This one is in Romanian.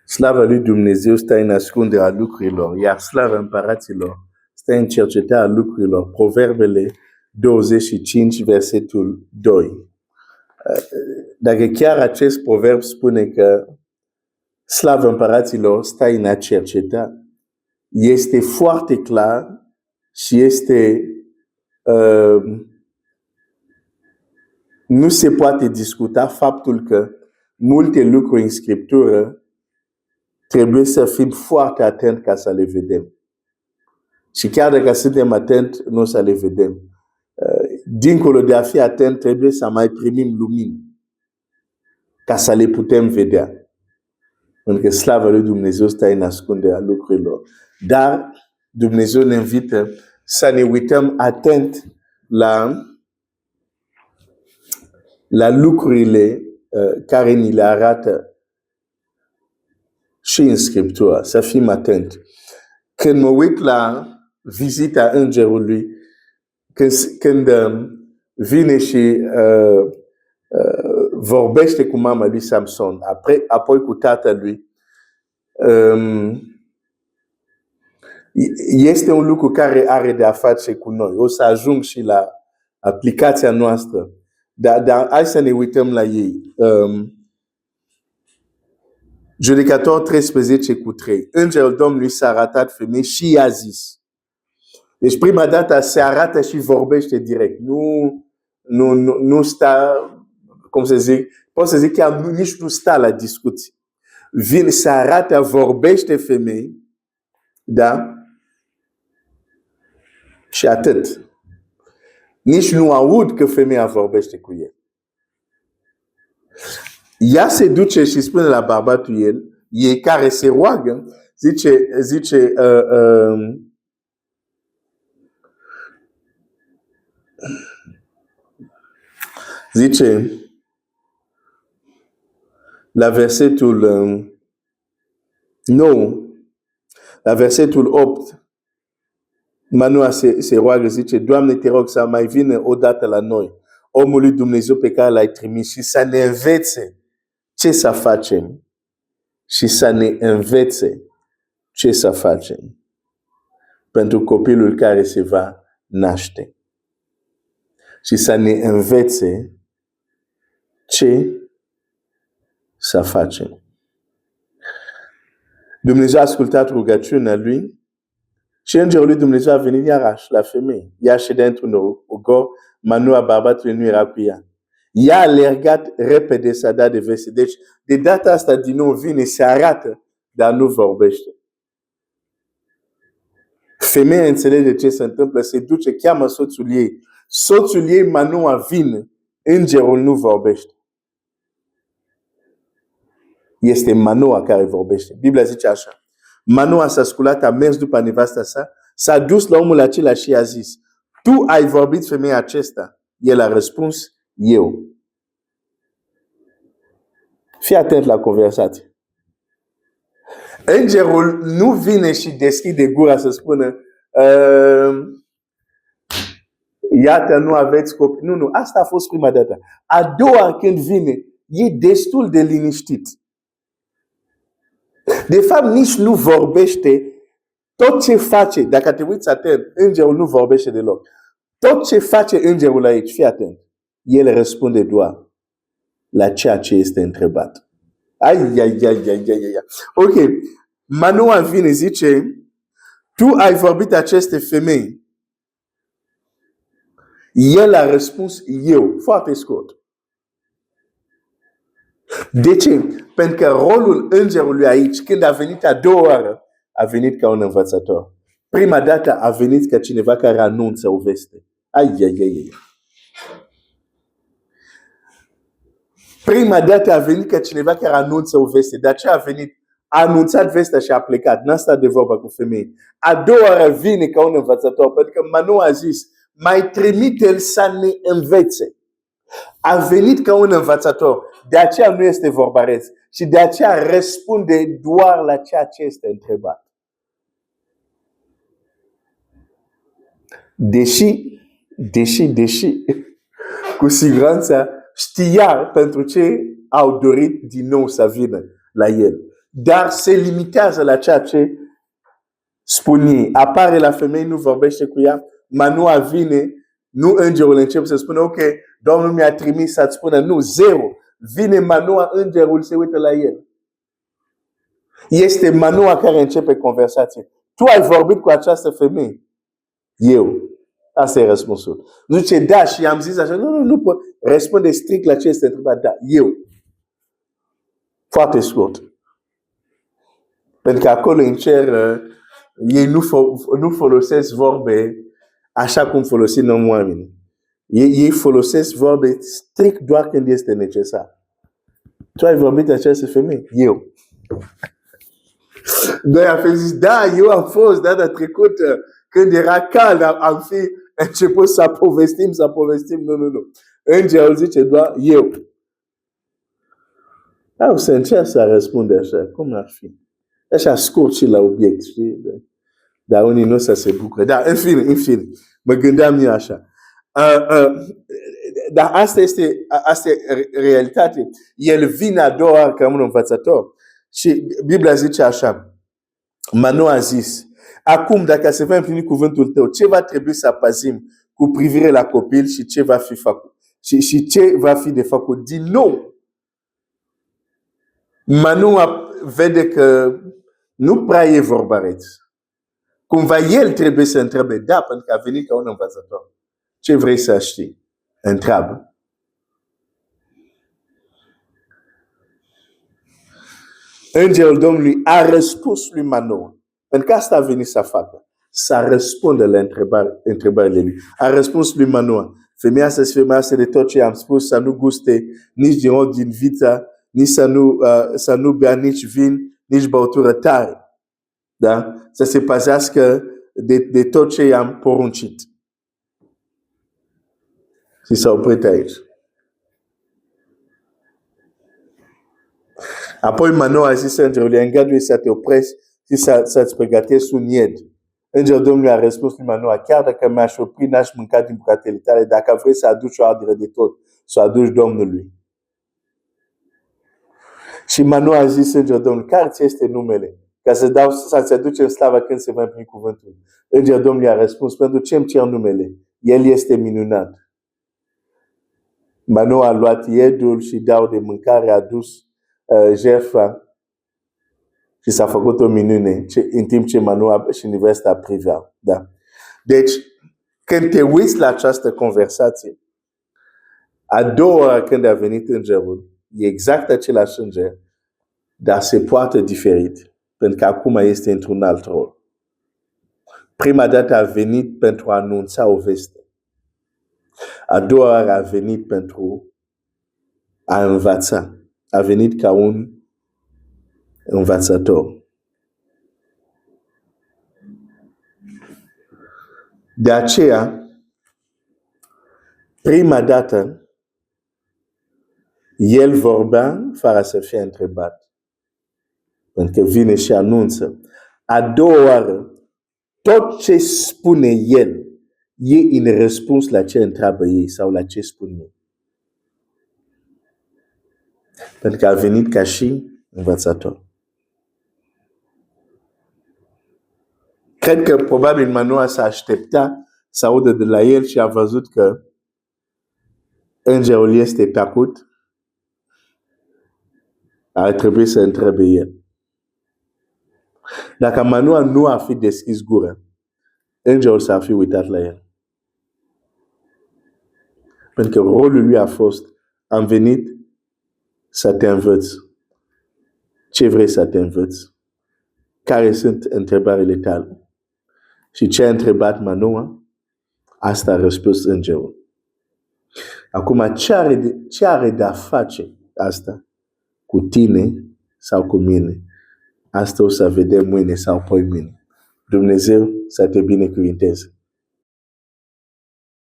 Slava lui Dumnezeu stă în ascunderea lucrurilor, iar slava împăraților stă în cercetarea lucrurilor. Proverbele 25, versetul 2. Dacă chiar acest proverb spune că slava împăraților stă în a cerceta, este foarte clar și este nu se poate discuta faptul că multe lucruri în Scriptură trebuie să fim foarte atenți ca să le vedem. Și chiar dacă suntem atenți, nu o să le vedem. Dincolo de a fi atent, trebuie să mai primim lumină ca să le putem vedea. Pentru că slava lui Dumnezeu stă în ascunderea lucrurilor. Dar Dumnezeu ne invită să ne uităm atent la lucrurile care ni le arată și în Scriptură, să fim atenți. Când mă uit la vizita îngerului, când vine și vorbește cu mama lui Samson, apoi cu tatălui, este un lucru care are de a face cu noi. O să ajung și la aplicația noastră. Dar hai să ne uităm la ei. Judecător 13:3. Îngerul Domnului s-a arătat femei și i-a zis. Deci prima dată se arată și vorbește direct. Nu sta, cum să zic, pot să zic chiar nici nu sta la discuții. Vine, se arată, vorbește femei, da? Și atât. Nici nu aud că femeia vorbește cu el. Ea se duce și spune la bărbatul ei care se roagă, zice la versetul 9, la versetul 8, Manoa se roagă, zice, Doamne, te rog să mai vină odată la noi, omul lui Dumnezeu pe care l-ai trimis și să ne învețe ce să facem și să ne învețe ce să facem pentru copilul care se va naște și să ne învețe ce să facem. Dumnezeu a ascultat rugăciunea lui și îngerul lui Dumnezeu a venit iarăși la femeie. Ea ședea într-un ogor, Manoa, bărbatul nu era cu ea. Ea a alergat repede să dea de veste. Deci, de data asta din nou vine, se arată, dar nu vorbește. Femeia înțelege ce se întâmplă, se duce, cheamă soțul ei. Soțul ei, Manoa, vine, îngerul nu vorbește. Este Manoa care vorbește. Biblia zice așa. Manoa s-a sculat, a mers după nevasta sa, s-a dus la omul acela și a zis, tu ai vorbit femeia acesta? El a răspuns, eu. Fii atent la conversație. Îngerul nu vine și deschide gura să spună iată, nu aveți copii. Nu, asta a fost prima dată. A doua când vine, e destul de liniștit. De fapt, nici nu vorbește. Tot ce face, dacă te uiți atent, îngerul nu vorbește deloc. Tot ce face îngerul aici, fii atent. El răspunde doar la ceea ce este întrebat. Ai. Ok. Manoa vine, zice, tu ai vorbit aceste femei. El a răspuns, eu. Foarte scurt. De ce? Pentru că rolul îngerului aici, când a venit a doua oară, a venit ca un învățător. Prima dată a venit ca cineva care anunță o veste. Ai. Prima dată a venit ca cineva care anunță o veste. De aceea a venit, a anunțat vestea și a plecat. N-a stat de vorba cu femei. A doua oară vine ca un învățător. Pentru că Manoa a zis, mai trimite-l să ne învețe. A venit ca un învățător. De aceea nu este vorbaresc. Și de aceea răspunde doar la ceea ce este întrebat. Deși, cu siguranță știa pentru ce au dorit din nou să vină la el. dar se limitează la ceea ce spune. Apare la femeie, nu vorbește cu ea, Manoa vine, nu îngerul începe să spună, ok, Domnul mi-a trimis să-ți spună, nu, zero. Vine Manoa, îngerul se uită la el. Este Manoa care începe conversație. Tu ai vorbit cu această femeie? Eu. Asta e răspunsul. Nu zice da și am zis așa, nu pot. Răspunde strict la ce este întrebat, da, eu. Foarte scurt. Pentru că acolo în cer, ei nu folosesc vorbe așa cum folosim noi oamenii. Ei folosesc vorbe strict doar când este necesar. Tu ai vorbit de această femeie? Eu. Noi am zis, da, eu am fost data trecută, când era cald, am fi început să povestim. Nu. Îngerul zice doar eu. Au să încerc să răspunde așa, cum ar fi? Așa scurt și la obiect, știi? Dar unii nu să se bucură. Dar în fine, mă gândeam eu așa. Dar asta este realitate. El vine a doua oară ca un învățător. Și Biblia zice așa, Manoa a zis, acum dacă se va împlini cuvântul tău, ce va trebui să păzim cu privire la copil și ce va fi făcut? Și ce va fi de făcut? Din nou, Manoa vede că nu prea e vorba reț. Cumva el trebuie să întrebe, da, pentru că a venit ca un învățător. Ce vrei să știi? Întreabă. Îngerul Domnului a răspuns lui Manoa. Pentru că asta a venit să facă. Să răspundă la întrebările lui. A răspuns lui Manoa. Femeia să se femească de tot ce am spus, să nu guste nici din rod din vița, nici să nu bea nici vin, nici băutură tare. Da? Să se păzească de tot ce i-am poruncit. Și s-a oprit aici. Apoi Manoa a zis îngerului, îngăduie să te oprești și să-ți pregătești un ied. Îngerul Domnului a răspuns lui Manoa, chiar dacă mi-aș opri, n-aș mânca din bucatele tale, dacă vrei să aduci o ardere de tot, să o aduci Domnului. Și Manoa a zis îngerul Domnului, care ți este numele? Ca să-ți aducem slava când se va împlini cuvântul. Îngerul Domnului a răspuns, pentru ce îmi cer numele? El este minunat. Manoa a luat iedul și dau de mâncare, a dus jertfa și s-a făcut o minune în timp ce Manoa și nevasta priveau. Da. Deci, când te uiți la această conversație, a doua oară când a venit îngerul, e exact același înger, dar se poate diferit, pentru că acum este într-un alt rol. Prima dată a venit pentru a anunța o veste. A doua oară a venit pentru a învăța. A venit ca un învățător. De aceea, prima dată, el vorbea fără să fie întrebat. Pentru că vine și anunță. A doua oară, tot ce spune el e în răspuns la ce întreabă ei sau la ce spun ei. Pentru că a venit ca și învățător. Cred că probabil Manoa s-a aștepta să audă de la el și a văzut că îngerul este tăcut. Ar trebui să întrebe el. Dacă Manoa nu ar fi deschis gura, îngerul s-ar fi uitat la el. Pentru că rolul lui a fost, am venit să te învăț. Ce vrei să te învăț? Care sunt întrebările tale? Și ce a întrebat Manoa? Asta a răspuns îngerul. Acum, ce are de a face asta cu tine sau cu mine? Asta o să vedem mâine sau poi mâine. Dumnezeu să te binecuvinteze.